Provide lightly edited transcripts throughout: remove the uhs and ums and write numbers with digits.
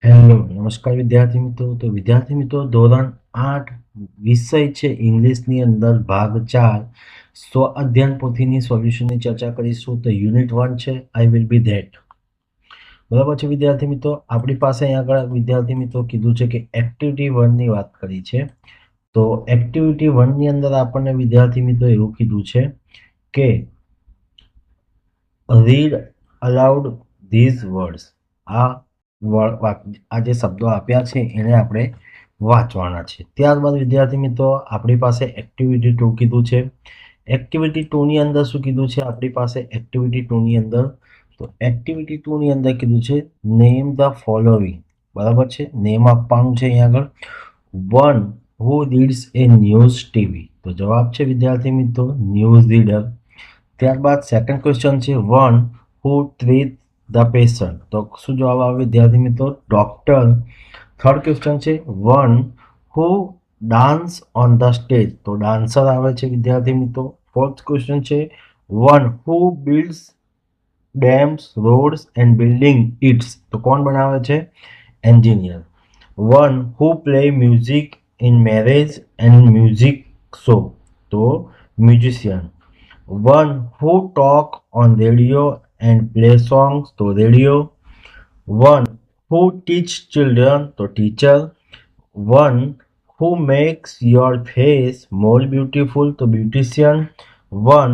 Hello નમસ્કાર વિદ્યાર્થી મિત્રો. તો વિદ્યાર્થી મિત્રો, ધોરણ 8 વિષય છે ઇંગ્લિશની અંદર ભાગ 4 સ્વ અધ્યયન પોથીની સોલ્યુશનની ચર્ચા કરીશું. તો યુનિટ 1 છે આઈ વિલ બી ધેટ. બરાબર છે વિદ્યાર્થી મિત્રો. આપણી પાસે અહીંયા આગળ વિદ્યાર્થી મિત્રો કીધું છે કે એક્ટિવિટી 1 ની વાત કરી છે. તો એક્ટિવિટી 1 ની અંદર આપણને વિદ્યાર્થી મિત્રો એવું કીધું છે કે રીડ અલાઉડ ધીઝ વર્ડ્સ. આ જે શબ્દો આપ્યા છે એને આપણે વાંચવાના છે. ત્યારબાદ વિદ્યાર્થી મિત્રો આપણી પાસે એક્ટિવિટી 2 કીધું છે. એક્ટિવિટી 2 ની અંદર શું કીધું છે આપણી પાસે એક્ટિવિટી 2 ની અંદર? તો એક્ટિવિટી 2 ની અંદર કીધું છે નેમ ધ ફોલોવિંગ. બરાબર છે, નેમ આપવાનું છે અહીંયા આગળ. One who reads a news TV. તો જવાબ છે વિદ્યાર્થી મિત્રો ન્યૂઝ રીડર. ત્યારબાદ સેકન્ડ ક્વેશ્ચન છે one who treat the patient. તો શું જવાબ આવે વિદ્યાર્થી મિત્રો? ડોક્ટર. થર્ડ ક્વેશ્ચન છે one who dance on the stage. તો ડાન્સર આવે છે વિદ્યાર્થી મિત્રો. ફોર્થ ક્વેશ્ચન છે one who builds dams roads and building its. તો કોણ બનાવે છે? Engineer. One who play music in marriage and music show. તો musician. One who talk on radio and play songs to radio. One who teach children to teacher. One who makes your face more beautiful to beautician. One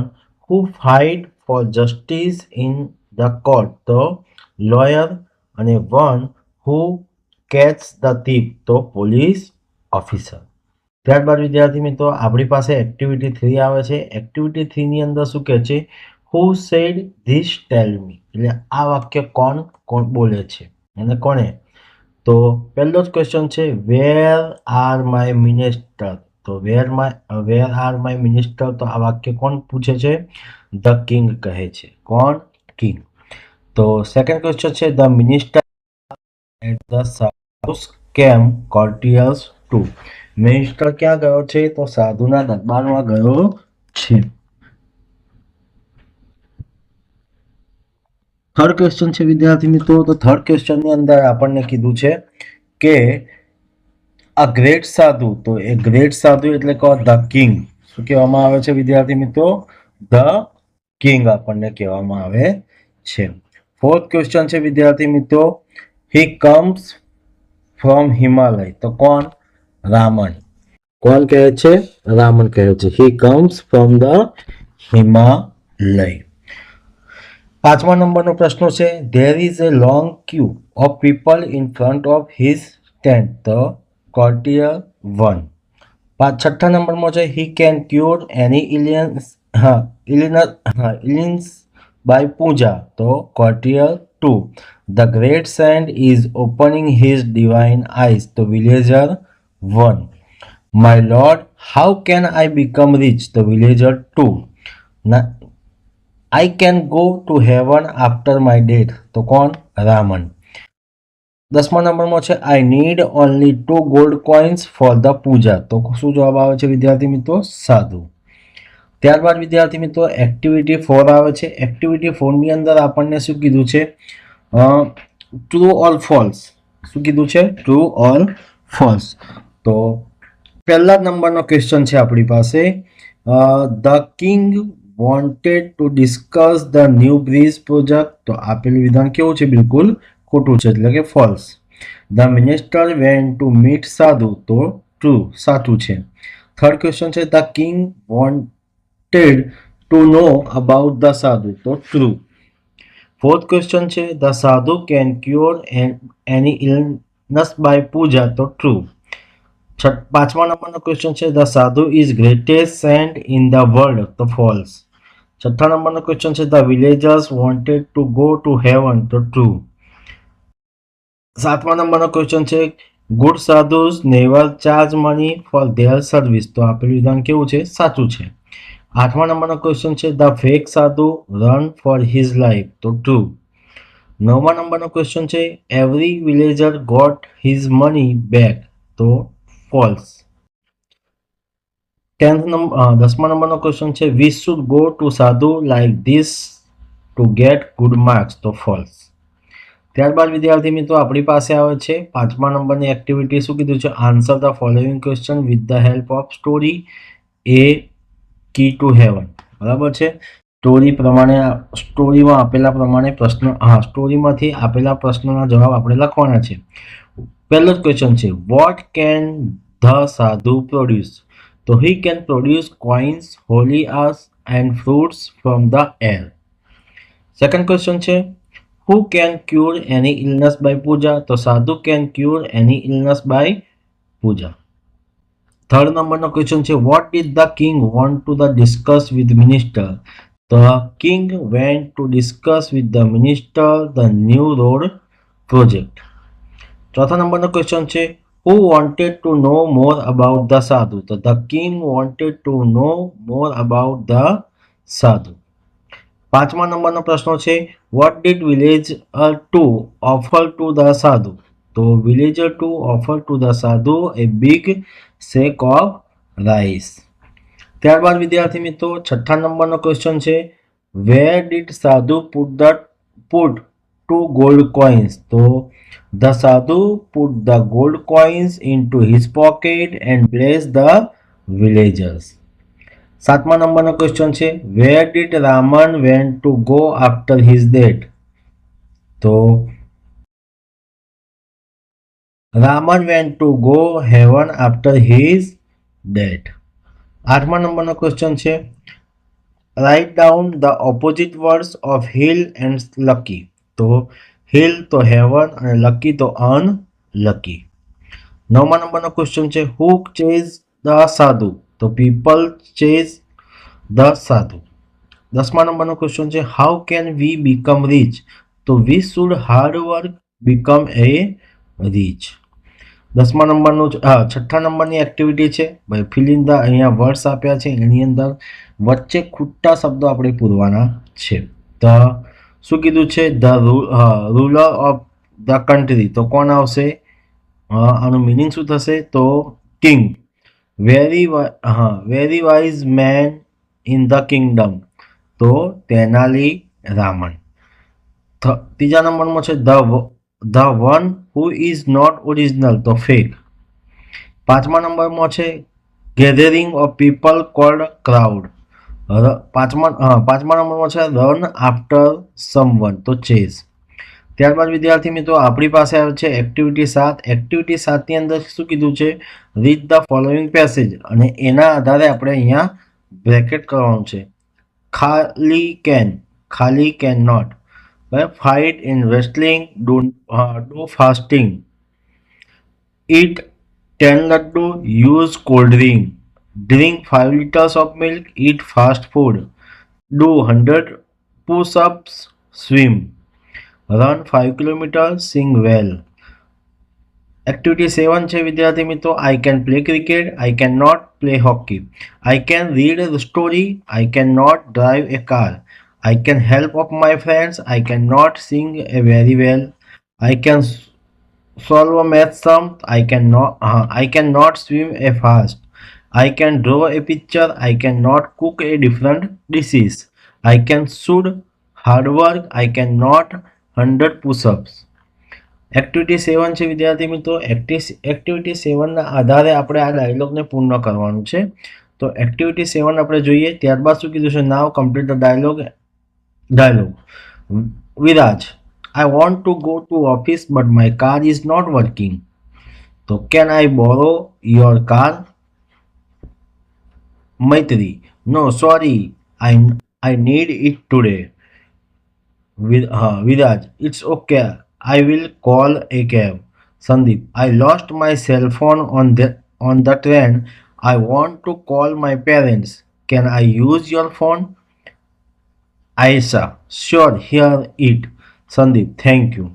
who fight for justice in the court to lawyer. અને one who catch the thief to police officer. ત્યારબાદ વિદ્યાર્થી મિત્રો આપણી પાસે activity 3 આવે છે. Activity 3 ની અંદર શું કહે છે? હુ સેડ ધીસ ટેલ મી. એટલે આ વાક્ય કોણ કોણ બોલે છે અને કોણે? તો પહેલો જ ક્વેશ્ચન છે વેર આર માય મિનિસ્ટર. તો વેર આર માય મિનિસ્ટર. તો આ વાક્ય કોણ પૂછે છે? ધ કિંગ કહે છે. કોણ? કિંગ. તો સેકન્ડ ક્વેશ્ચન છે the minister at the south came courtiers two. Minister ક્યાં ગયો છે? તો સાધુના દરબારમાં ગયો છે. થર્ડ ક્વેશ્ચન છે વિદ્યાર્થી મિત્રો. તો થર્ડ ક્વેશ્ચનની અંદર આપણને કીધું છે કે અ ગ્રેટ સાધુ. તો એ ગ્રેટ સાધુ એટલે કહો ધ કિંગ. શું કહેવામાં આવે છે વિદ્યાર્થી મિત્રો? ધ કિંગ આપણને કહેવામાં આવે છે. ફોર્થ ક્વેશ્ચન છે વિદ્યાર્થી મિત્રો હી કમ્સ ફ્રોમ હિમાલય. તો કોણ? રામન. કોણ કહે છે? રામન કહે છે. He comes from the Himalaya. પાંચમા નંબરનો પ્રશ્ન છે there is a long queue of people in front of his tent. તો કોર્ટિયર 1. છઠ્ઠા નંબરમાં છે he can cure any illness by puja. તો courtier 2. The great saint is opening his divine eyes. તો villager 1. My lord how can I become rich. તો villager 2. I can go to heaven after my death. તો કોણ? રામન. 10મા નંબરમાં છે I need only 2 gold coins for the puja. તો શું જવાબ આવે છે વિદ્યાર્થી મિત્રો? સાધુ. ત્યારબાદ વિદ્યાર્થી મિત્રો એક્ટિવિટી 4 આવે છે. એક્ટિવિટી 4 ની અંદર આપણને શું કીધું છે? True or false. શું કીધું છે? True or false. તો પહેલા નંબરનો ક્વેશ્ચન છે આપણી પાસે the king wanted to discuss the new bridge project. તો આપેલું વિધાન કેવું છે? બિલકુલ ખોટું છે એટલે કે false. The minister went to meet sadhu. તો ટ્રુ, સાચું છે. થર્ડ ક્વેશ્ચન છે the king wanted to know about the sadhu. તો ટ્રુ. ફોર્થ ક્વેશ્ચન છે the sadhu can cure any illness by puja. તો ટ્રુ. પાંચમા નંબરનો ક્વેશ્ચન છે the sadhu is greatest saint in the world. તો ફોલ્સ. છઠ્ઠા નંબરનો ક્વેશ્ચન છે the villagers wanted to go to heaven. તો ટ્રુ. સાતમા નંબરનો ક્વેશ્ચન છે good sadhus never charge money for their service. તો આપેલું વિધાન કેવું છે? સાચું છે. આઠમા નંબરનો ક્વેશ્ચન છે the fake sadhu run for his life. તો ટ્રુ. નવમા નંબરનો ક્વેશ્ચન છે every villager got his money back. તો ફોલ્સ. 10મા નંબરનો ક્વેશ્ચન છે we should go to sadhu like this to get good marks. તો ફોલ્સ. ત્યારબાદ વિદ્યાર્થી મિત્રો આપણી પાસે આવે છે 5મા નંબરની એક્ટિવિટી. શું કીધું છે? Answer the following question with the help of story a key to heaven. બરાબર છે. સ્ટોરી પ્રમાણે સ્ટોરીમાં આપેલા પ્રમાણે પ્રશ્ન સ્ટોરીમાંથી આપેલા પ્રશ્નોના જવાબ આપણે લખવાના છે. પહેલો જ ક્વેશ્ચન છે, what can the sadhu produce? તો he can produce coins, holy ash and fruits from the air. Second question છે, who can cure any illness by puja? તો સાધુ can cure any illness by puja. Third નંબરનો question છે, what did the king want to the discuss with minister? The king went to discuss with the minister the new road project. ચોથા નંબરનો question છે, who wanted to know more about the sadhu? તો the king wanted to know more about the sadhu. પાંચમા નંબરનો પ્રશ્ન છે, what did villager 2 offer to the sadhu? તો villager 2 offer to the sadhu a big sack of rice. ત્યારબાદ વિદ્યાર્થી મિત્રો છઠ્ઠા નંબરનો ક્વેશ્ચન છે, where did sadhu put 2 gold coins? તો the sadhu put the gold coins into his pocket and blessed the villagers. સાતમા નંબરનો ક્વેશ્ચન છે, where did Raman went to go after his death? તો Raman went to go heaven after his death. આઠમા નંબરનો question છે, write down the opposite words of hill and lucky. તો hill તો heaven અને lucky તો unlucky. નવમા નંબરનો ક્વેશ્ચન છે, who chased the sadhu? તો people chase the sadhu. દસમા નંબરનો ક્વેશ્ચન છે, how can we become rich? તો we should hard work become a rich. દસમા નંબરનું છઠ્ઠા નંબરની એક્ટિવિટી છે ભાઈ ફિલ ઇન ધ, અહીંયા વર્ડ્સ આપ્યા છે એની અંદર વચ્ચે ખૂટતા શબ્દો આપણે પૂરવાના છે. તો શું કીધું છે? The ruler of the country. તો કોણ આવશે? આનું મિનિંગ શું થશે? તો king. Very wise man in the kingdom. તો તેનાલી રામન. ત્રીજા નંબરમાં છે the one who is not original. તો ફેક. પાંચમા નંબરમાં છે gathering of people called crowd. પાંચમા નંબરમાં છે રન આફ્ટર સમવન. તો ચેઝ. ત્યારબાદ વિદ્યાર્થી મિત્રો આપણી પાસે આવે છે એક્ટિવિટી 7. એક્ટિવિટી 7ની અંદર શું કીધું છે? Read the following passage. અને એના આધારે આપણે અહીંયા બ્રેકેટ કરવાનું છે. ખાલી can not. Fight in wrestling, do fasting. Eat 10 laddu, use cold drink. Drink 5 liters of milk, eat fast food. Do 100 push-ups, swim. Run 5 kilometers, sing well. Activity 7 છે વિદ્યાર્થી મિત્રો, I can play cricket, I cannot play hockey. I can read a story, I cannot drive a car. I can help of my friends, I cannot sing very well. I can solve a math sum, I cannot swim a fast. I can draw a picture, I cannot cook a different dishes. I can shoot hard work, I cannot 100 push-ups. Activity 7 છે વિદ્યાર્થી મિત્રો. Activity 7ના આધારે આપણે આ ડાયલોગને પૂર્ણ કરવાનું છે. તો એક્ટિવિટી 7 આપણે જોઈએ. ત્યારબાદ શું કીધું છે? Now complete the dialogue. Viraj, I want to go to office but my car is not working. So can I borrow your car? Maitri, no sorry, I need it today. Viraj, it's okay, I will call a cab. Sandeep, I lost my cell phone on the train. I want to call my parents. Can I use your phone? Aisha, sure, hear it. Sandeep, thank you.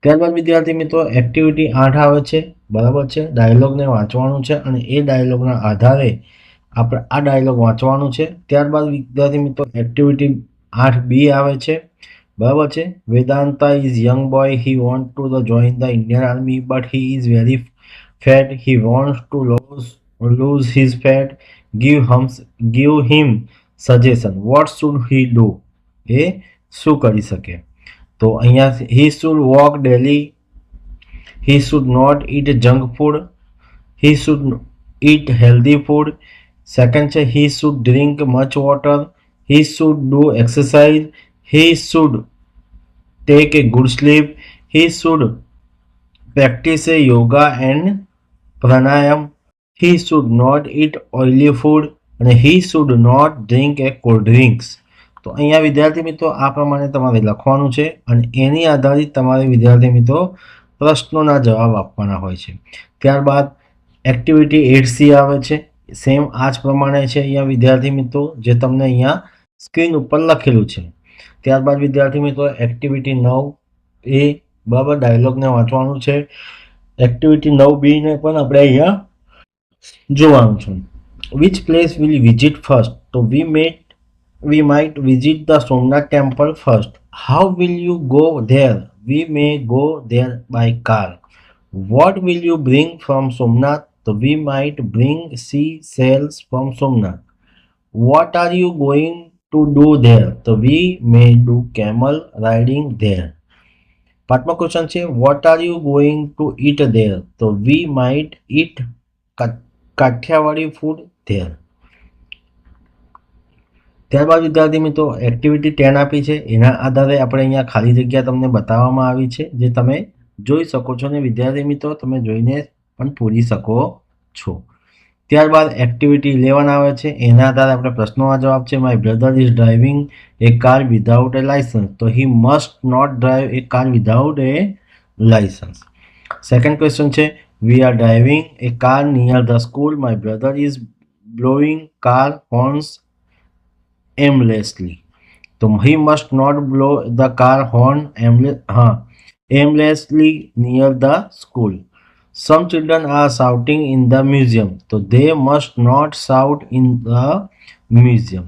ત્યારબાદ વિદ્યાર્થી મિત્રો activity 8 આવે છે. બરાબર છે. ડાયલોગને વાંચવાનું છે અને એ ડાયલોગના આધારે આપણે આ ડાયલોગ વાંચવાનું છે. ત્યારબાદ વિદ્યાર્થી મિત્રો એક્ટિવિટી 8B આવે છે. બરાબર છે. Vedanta is young boy, he want to join the Indian army but he is very fat. He wants to lose his fat. Give him suggestion. What should he do? એ શું કરી શકે? તો અહીંયા he should walk daily, he should not eat junk food, he should eat healthy food. Second છે he should drink much water, he should do exercise, he should take a good sleep, he should practice a yoga and pranayam, he should not eat oily food અને he should not drink a cold drinks. તો અહીંયા વિદ્યાર્થી મિત્રો આ પ્રમાણે તમારે લખવાનું છે અને એની આધારિત તમારે વિદ્યાર્થી મિત્રો પ્રશ્નોના જવાબ આપવાના હોય છે. ત્યારબાદ એક્ટિવિટી 8C આવે છે, સેમ આ જ પ્રમાણે છે અહીંયા વિદ્યાર્થી મિત્રો જે તમને અહીંયા સ્ક્રીન ઉપર લખેલું છે. ત્યારબાદ વિદ્યાર્થી મિત્રો એક્ટિવિટી 9A બરાબર ડાયલોગને વાંચવાનું છે. એક્ટિવિટી 9B ને પણ આપણે અહીંયા જોવાનું છે. Which place will visit first? તો we might visit the Somnath temple first. How will you go there? We may go there by car. What will you bring from Somnath? So we might bring seashells from Somnath. What are you going to do there? So we may do camel riding there. પાંચમો question છે what are you going to eat there? So we might eat Kathiawadi food there. ત્યારબાદ વિદ્યાર્થી મિત્રો activity 10 આપી છે, એના આધારે આપણે અહીંયા ખાલી જગ્યા તમને બતાવવામાં આવી છે જે તમે જોઈ શકો છો અને વિદ્યાર્થી મિત્રો તમે જોઈને પણ પૂરી શકો છો. ત્યારબાદ એક્ટિવિટી 11 આવે છે, એના આધારે આપણે પ્રશ્નોના જવાબ છે. My brother is driving a car without a licence. તો he must not drive a car without a licence. Second question છે we are driving a car near the school. My brother is blowing car horns aimlessly. So he must not blow the car horn aimlessly near the school. Some children are shouting in the museum, so they must not shout in the museum.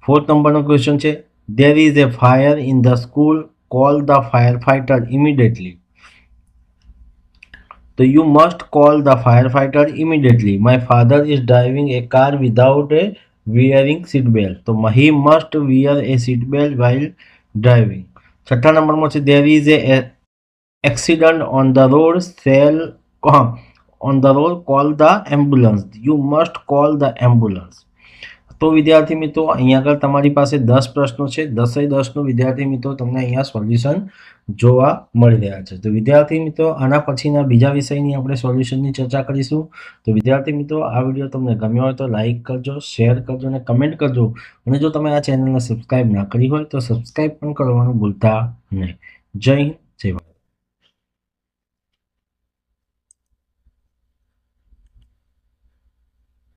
Fourth number no question છે there is a fire in the school, call the firefighter immediately. So you must call the firefighter immediately. My father is driving a car without a wearing seat belt. So he must wear a seat belt while driving. છઠ્ઠા નંબરમાં છે there is a accident on the road, call the ambulance. You must call the ambulance. તો વિદ્યાર્થી મિત્રો અહીંયા આગળ તમારી પાસે 10 પ્રશ્નો છે, 10નો વિદ્યાર્થી મિત્રો તમને અહીંયા સોલ્યુશન જોવા મળી રહ્યા છે. તો વિદ્યાર્થી મિત્રો આના પછીના બીજા વિષયની આપણે સોલ્યુશનની ચર્ચા કરીશું. તો વિદ્યાર્થી મિત્રો આ વિડીયો તમને ગમ્યો હોય તો લાઈક કરજો, શેર કરજો અને કમેન્ટ કરજો અને જો તમે આ ચેનલને સબસ્ક્રાઈબ ના કરી હોય તો સબસ્ક્રાઈબ પણ કરવાનું ભૂલતા નહીં. જય હિન્દ, જય ભારત.